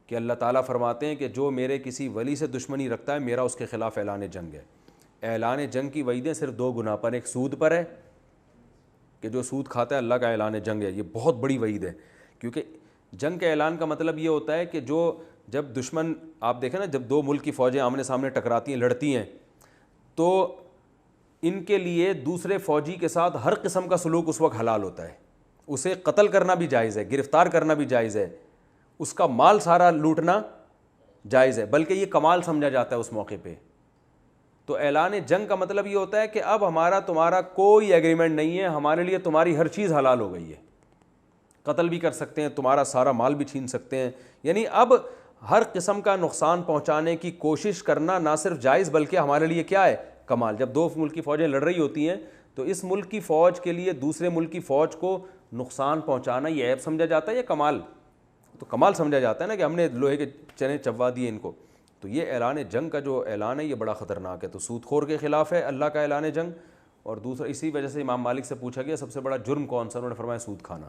کہ اللہ تعالیٰ فرماتے ہیں کہ جو میرے کسی ولی سے دشمنی رکھتا ہے میرا اس کے خلاف اعلان جنگ ہے. اعلان جنگ کی وعیدیں صرف دو گناہ پر، ایک سود پر ہے کہ جو سود کھاتا ہے اللہ کا اعلان جنگ ہے، یہ بہت بڑی وعید ہے. کیونکہ جنگ کے اعلان کا مطلب یہ ہوتا ہے کہ جب دشمن، آپ دیکھیں نا، جب دو ملک کی فوجیں آمنے سامنے ٹکراتی ہیں، لڑتی ہیں، تو ان کے لیے دوسرے فوجی کے ساتھ ہر قسم کا سلوک اس وقت حلال ہوتا ہے. اسے قتل کرنا بھی جائز ہے، گرفتار کرنا بھی جائز ہے، اس کا مال سارا لوٹنا جائز ہے، بلکہ یہ کمال سمجھا جاتا ہے اس موقع پہ. تو اعلان جنگ کا مطلب یہ ہوتا ہے کہ اب ہمارا تمہارا کوئی ایگریمنٹ نہیں ہے، ہمارے لیے تمہاری ہر چیز حلال ہو گئی ہے، قتل بھی کر سکتے ہیں، تمہارا سارا مال بھی چھین سکتے ہیں. یعنی اب ہر قسم کا نقصان پہنچانے کی کوشش کرنا نہ صرف جائز بلکہ ہمارے لیے کیا ہے؟ کمال. جب دو ملک کی فوجیں لڑ رہی ہوتی ہیں تو اس ملک کی فوج کے لیے دوسرے ملک کی فوج کو نقصان پہنچانا یہ عیب سمجھا جاتا ہے یا کمال؟ تو کمال سمجھا جاتا ہے نا کہ ہم نے لوہے کے چنے چبوا دیے ان کو. تو یہ اعلان جنگ کا جو اعلان ہے یہ بڑا خطرناک ہے. تو سود خور کے خلاف ہے اللہ کا اعلان جنگ. اور دوسرا اسی وجہ سے امام مالک سے پوچھا گیا سب سے بڑا جرم کون سا؟ انہوں نے فرمایا سود کھانا،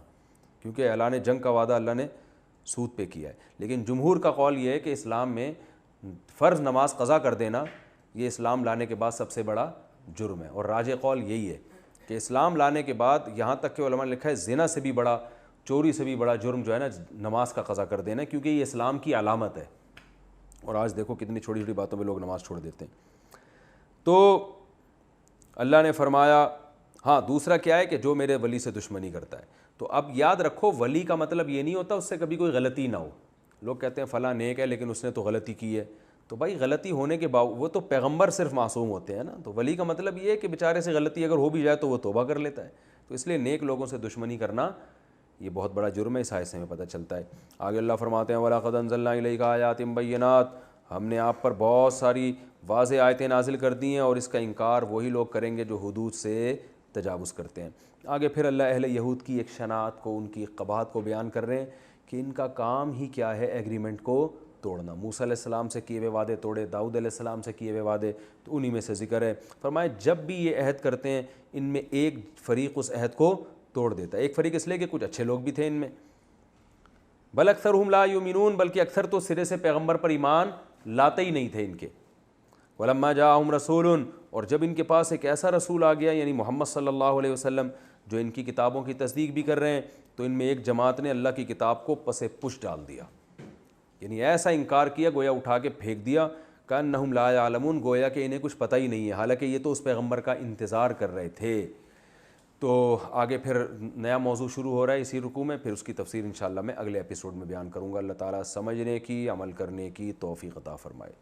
کیونکہ اعلان جنگ کا وعدہ اللہ نے سود پہ کیا ہے. لیکن جمہور کا قول یہ ہے کہ اسلام میں فرض نماز قضا کر دینا یہ اسلام لانے کے بعد سب سے بڑا جرم ہے. اور راجح قول یہی ہے کہ اسلام لانے کے بعد یہاں تک کہ علماء نے لکھا ہے زنا سے بھی بڑا، چوری سے بھی بڑا جرم جو ہے نا نماز کا قضا کر دینا ہے، کیونکہ یہ اسلام کی علامت ہے. اور آج دیکھو کتنی چھوٹی چھوٹی باتوں میں لوگ نماز چھوڑ دیتے ہیں. تو اللہ نے فرمایا ہاں دوسرا کیا ہے کہ جو میرے ولی سے دشمنی کرتا ہے. تو اب یاد رکھو ولی کا مطلب یہ نہیں ہوتا اس سے کبھی کوئی غلطی نہ ہو. لوگ کہتے ہیں فلاں نیک ہے لیکن اس نے تو غلطی کی ہے. تو بھائی غلطی ہونے کے باوجود وہ تو پیغمبر صرف معصوم ہوتے ہیں نا. تو ولی کا مطلب یہ ہے کہ بیچارے سے غلطی اگر ہو بھی جائے تو وہ توبہ کر لیتا ہے. تو اس لیے نیک لوگوں سے دشمنی کرنا یہ بہت بڑا جرم ہے. اس آیت سے ہمیں پتہ چلتا ہے. آگے اللہ فرماتے ہیں وَلَقَدْ أَنزَلْنَا إِلَيْكَ آيَاتٍ بَيِّنَاتٍ، ہم نے آپ پر بہت ساری واضح آیتیں نازل کر دی ہیں اور اس کا انکار وہی لوگ کریں گے جو حدود سے تجاوز کرتے ہیں. آگے پھر اللہ اہل یہود کی ایک شناعت کو، ان کی قباحت کو بیان کر رہے ہیں کہ ان کا کام ہی کیا ہے؟ ایگریمنٹ کو توڑنا. موسیٰ علیہ السلام سے کیے ہوئے وعدے توڑے، داؤد علیہ السلام سے کیے ہوئے وعدے، تو انہی میں سے ذکر ہے. فرمائے جب بھی یہ عہد کرتے ہیں ان میں ایک فریق اس عہد کو توڑ دیتا ہے. ایک فریق اس لیے کہ کچھ اچھے لوگ بھی تھے ان میں. بل اکثرہم لا یؤمنون، بلکہ اکثر تو سرے سے پیغمبر پر ایمان لاتے ہی نہیں تھے ان کے. ولما جاءہم رسول، اور جب ان کے پاس ایک ایسا رسول آ گیا یعنی محمد صلی اللہ علیہ وسلم جو ان کی کتابوں کی تصدیق بھی کر رہے ہیں، تو ان میں ایک جماعت نے اللہ کی کتاب کو پس پش ڈال دیا. یعنی ایسا انکار کیا گویا اٹھا کے پھینک دیا. کأنہم لا یعلمون، گویا کہ انہیں کچھ پتہ ہی نہیں ہے، حالانکہ یہ تو اس پیغمبر کا انتظار کر رہے تھے. تو آگے پھر نیا موضوع شروع ہو رہا ہے اسی رکوع میں. پھر اس کی تفسیر انشاءاللہ میں اگلے ایپیسوڈ میں بیان کروں گا. اللہ تعالیٰ سمجھنے کی، عمل کرنے کی توفیق عطا فرمائے.